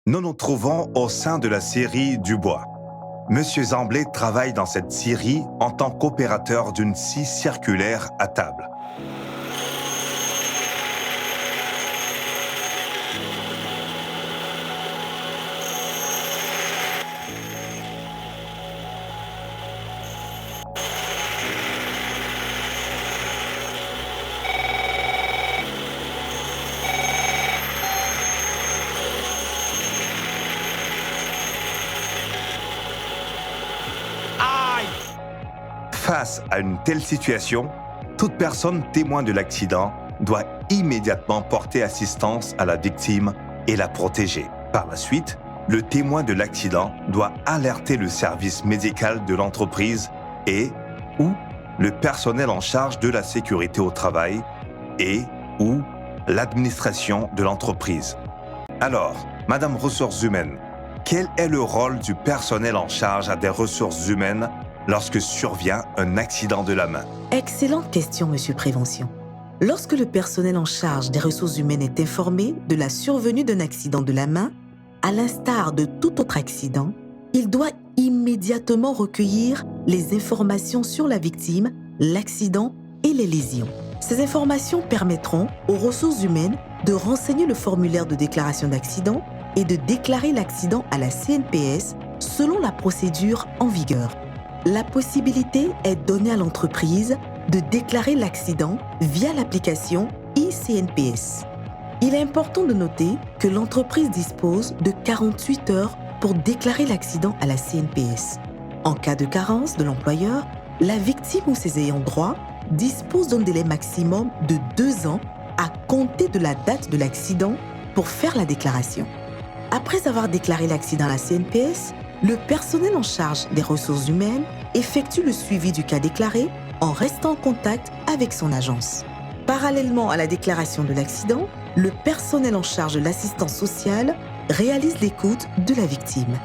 Nous nous trouvons au sein de la scierie Dubois. Monsieur Zamblé travaille dans cette scierie en tant qu'opérateur d'une scie circulaire à table. Face à une telle situation, toute personne témoin de l'accident doit immédiatement porter assistance à la victime et la protéger. Par la suite, le témoin de l'accident doit alerter le service médical de l'entreprise et ou le personnel en charge de la sécurité au travail et ou l'administration de l'entreprise. Alors, Madame Ressources Humaines, quel est le rôle du personnel en charge des ressources humaines lorsque survient un accident de la main? Excellente question, Monsieur Prévention. Lorsque le personnel en charge des ressources humaines est informé de la survenue d'un accident de la main, à l'instar de tout autre accident, il doit immédiatement recueillir les informations sur la victime, l'accident et les lésions. Ces informations permettront aux ressources humaines de renseigner le formulaire de déclaration d'accident et de déclarer l'accident à la CNPS selon la procédure en vigueur. La possibilité est donnée à l'entreprise de déclarer l'accident via l'application iCNPS. Il est important de noter que l'entreprise dispose de 48 heures pour déclarer l'accident à la CNPS. En cas de carence de l'employeur, la victime ou ses ayants droit disposent d'un délai maximum de 2 ans à compter de la date de l'accident pour faire la déclaration. Après avoir déclaré l'accident à la CNPS, le personnel en charge des ressources humaines effectue le suivi du cas déclaré en restant en contact avec son agence. Parallèlement à la déclaration de l'accident, le personnel en charge de l'assistance sociale réalise l'écoute de la victime.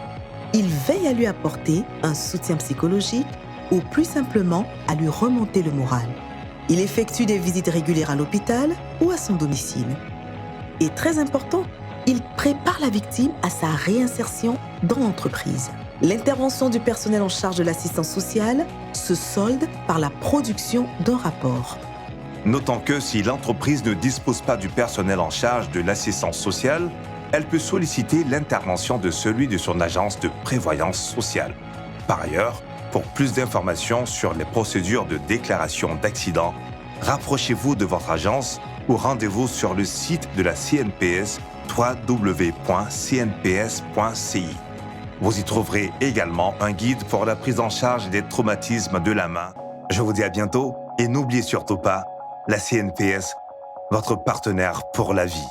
Il veille à lui apporter un soutien psychologique ou plus simplement à lui remonter le moral. Il effectue des visites régulières à l'hôpital ou à son domicile. Et très important, il prépare la victime à sa réinsertion dans l'entreprise. L'intervention du personnel en charge de l'assistance sociale se solde par la production d'un rapport. Notons que si l'entreprise ne dispose pas du personnel en charge de l'assistance sociale, elle peut solliciter l'intervention de celui de son agence de prévoyance sociale. Par ailleurs, pour plus d'informations sur les procédures de déclaration d'accident, rapprochez-vous de votre agence ou rendez-vous sur le site de la CNPS www.cnps.ci. Vous y trouverez également un guide pour la prise en charge des traumatismes de la main. Je vous dis à bientôt et n'oubliez surtout pas, la CNPS, votre partenaire pour la vie.